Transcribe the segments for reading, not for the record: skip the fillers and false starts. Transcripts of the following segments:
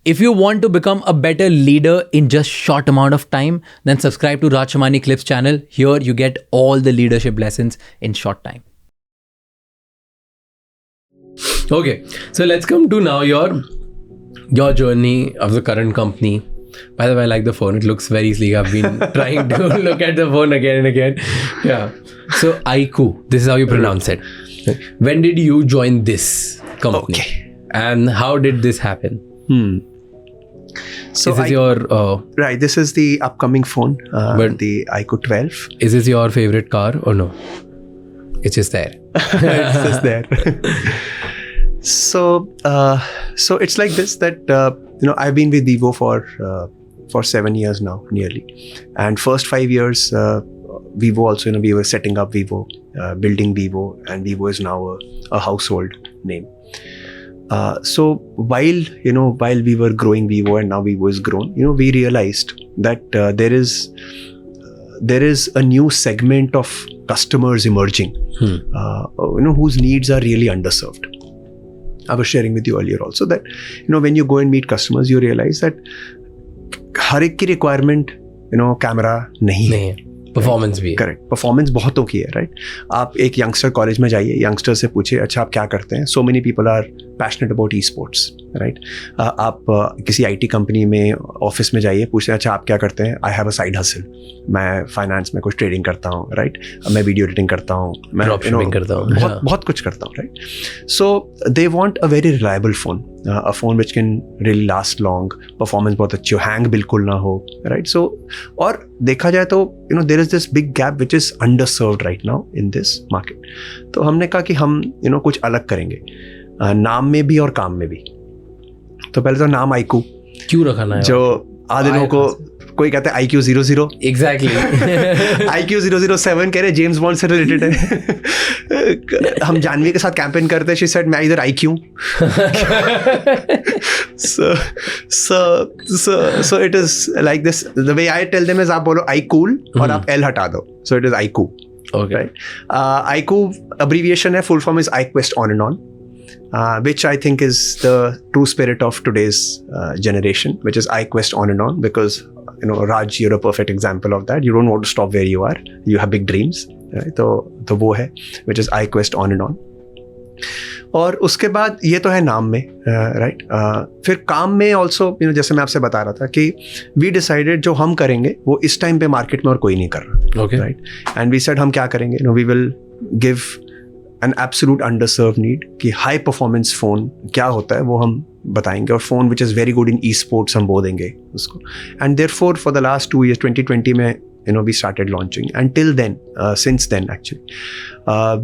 If you want to become a better leader in just short amount of time, then subscribe to Raj Shamani Clips channel. Here you get all the leadership lessons in short time. Okay, so let's come to now your journey of the current company. By the way, I like the phone. It looks very sleek. I've been trying to look at the phone again and again. Yeah. So IQ, this is how you pronounce it. When did you join this company? Okay. And how did this happen? So is this your... right, this is the upcoming phone, the IQ 12. Is this your favorite car or no? It's just there. It's just there. So it's like this, that I've been with Vivo for 7 years now, nearly. And first 5 years, Vivo also, we were setting up Vivo, building Vivo, and Vivo is now a household name. So while we were growing Vivo and now Vivo is grown, we realized that there is a new segment of customers emerging, whose needs are really underserved. I was sharing with you earlier also that, when you go and meet customers, you realize that हर एक की requirement, camera नहीं है. Performance भी है. Correct, performance बहुतों की है, right. आप एक यंगस्टर कॉलेज में जाइए, यंगस्टर से पूछिए अच्छा आप क्या करते हैं. So many people are passionate about esports, right. आप किसी आईटी कंपनी में ऑफिस में जाइए, पूछते हैं अच्छा आप क्या करते हैं. I have a side hustle, मैं फाइनेंस में कुछ ट्रेडिंग करता हूँ, राइट. मैं वीडियो एडिटिंग करता हूँ, मैं ड्रॉपशिपिंग करता हूँ, बहुत कुछ करता हूँ, right. So they want a very reliable phone, a phone which can really last long, performance बहुत अच्छी हो, hang बिल्कुल ना हो, right. So और देखा जाए तो there is this big gap which is underserved right now in this market. तो हमने कहा कि हम कुछ अलग करेंगे, नाम में भी और काम में भी. तो पहले तो नाम IQ क्यों रखना है, जो आधे लोगों को कोई कहता है IQ 00. एग्जैक्टली. IQ 007 कह रहे जेम्स बॉन्ड से रिलेटेड है. हम जानवी के साथ कैंपेन करते हैं, शी सेड मैं इधर IQ. so it is like this. The way I tell them is आप बोलो I cool और आप L हटा दो, so it is IQ. Okay. Right. IQ abbreviation है, full form is iQuest On and On. Which I think is the true spirit of today's generation, which is iQuest On and On, because Raj, you're a perfect example of that. You don't want to stop where you are. You have big dreams, right? तो वो है, which is iQuest On and On. और उसके बाद ये तो है नाम में, राइट. फिर काम में ऑल्सो जैसे मैं आपसे बता रहा था कि वी डिसाइडेड जो हम करेंगे वो इस टाइम पे मार्केट में और कोई नहीं कर रहा, राइट. एंड वी सेड हम क्या करेंगे, we will give an absolute underserved need कि high performance phone क्या होता है वो हम बताएंगे, और phone which is very good in e-sports हम बोल देंगे उसको. And therefore for the last 2 years, 2020 में we started launching, and till then, since then actually,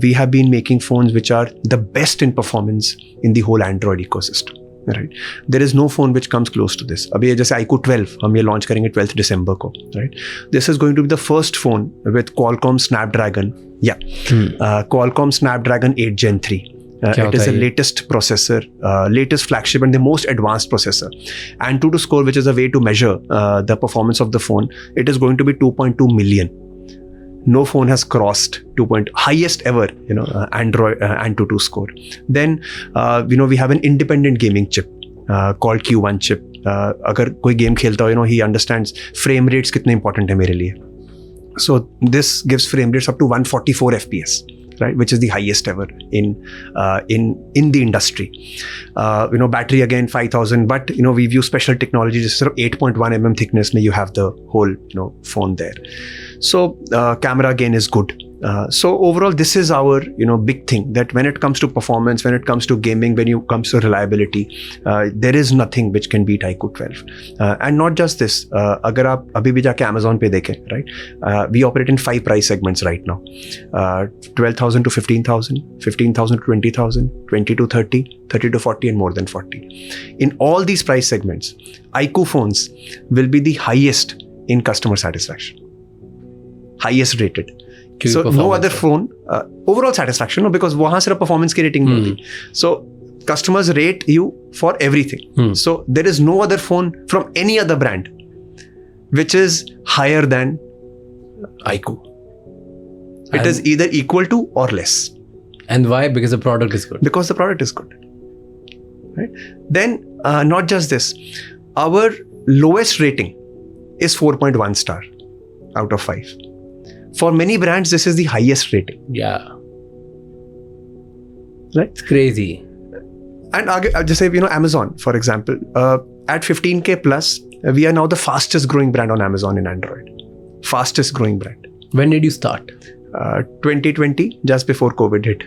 we have been making phones which are the best in performance in the whole Android ecosystem. Right. There is no phone which comes close to this. अभी जैसे IQ 12 हम ये launch करेंगे 12th December को, right. This is going to be the first phone with Qualcomm Snapdragon. Qualcomm Snapdragon 8 Gen 3. It is the latest processor, latest flagship and the most advanced processor. And to score, which is a way to measure the performance of the phone, it is going to be 2.2 million. No phone has crossed highest ever, Android Antutu score. Then, we have an independent gaming chip called Q1 chip. अगर कोई game खेलता हो, he understands frame rates कितने important है मेरे लिए. So this gives frame rates up to 144 FPS, right, which is the highest ever in the industry. Battery again 5000, but we use special technology. Just sort of 8.1 mm thickness, you have the whole phone there. So camera again is good. So overall, this is our big thing, that when it comes to performance, when it comes to gaming, when it comes to reliability, there is nothing which can beat IQ 12. And not just this, अगर आप अभी भी जाके Amazon पे देखें, right, we operate in 5 price segments right now, 12,000 to 15,000, 15,000 to 20,000, 20 to 30, 30 to 40, and more than 40. In all these price segments, IQ phones will be the highest in customer satisfaction, highest rated. So no other phone, overall satisfaction, because वहाँ सिर्फ performance की rating नहीं होती. So customers rate you for everything. So there is no other phone from any other brand which is higher than IQ. It is either equal to or less. And why? Because the product is good. Because the product is good. Right? Then not just this, our lowest rating is 4.1 star out of 5. For many brands, this is the highest rating. Yeah. Right? It's crazy. And I'll just say, Amazon, for example, at 15K plus, we are now the fastest growing brand on Amazon in Android. Fastest growing brand. When did you start? 2020, just before COVID hit.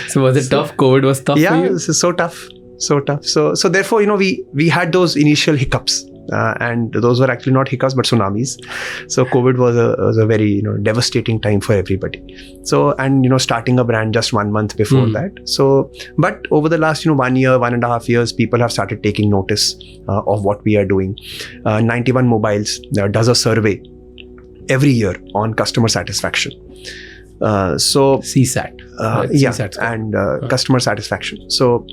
So was it tough? COVID was tough for you? Yeah, so tough. So tough. So therefore, we had those initial hiccups. And those were actually not hiccups, but tsunamis. So COVID was a very devastating time for everybody. So and starting a brand just 1 month before that. So but over the last 1 year, 1.5 years, people have started taking notice of what we are doing. 91 Mobiles does a survey every year on customer satisfaction. So CSAT. Yeah, CSAT score. and customer satisfaction. So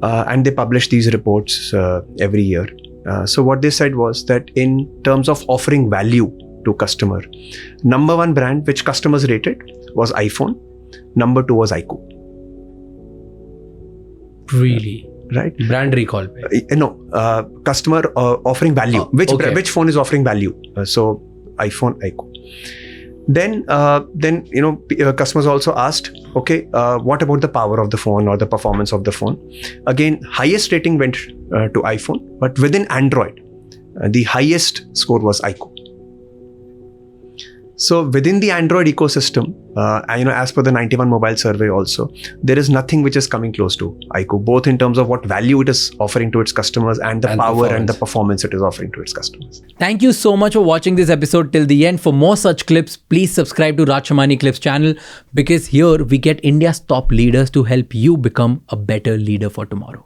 and they publish these reports every year. So what they said was that in terms of offering value to customer, number 1 brand which customers rated was iPhone. Number 2 was iQOO. Really? Right? Brand recall. No, customer offering value. Which phone is offering value? So iPhone, iQOO. Then customers also asked, okay, what about the power of the phone or the performance of the phone? Again, highest rating went to iPhone, but within Android, the highest score was iQOO. So within the Android ecosystem, as per the 91 Mobile survey also, there is nothing which is coming close to iQOO, both in terms of what value it is offering to its customers and the power and the performance it is offering to its customers. Thank you so much for watching this episode till the end. For more such clips, please subscribe to Raj Shamani Clips channel, because here we get India's top leaders to help you become a better leader for tomorrow.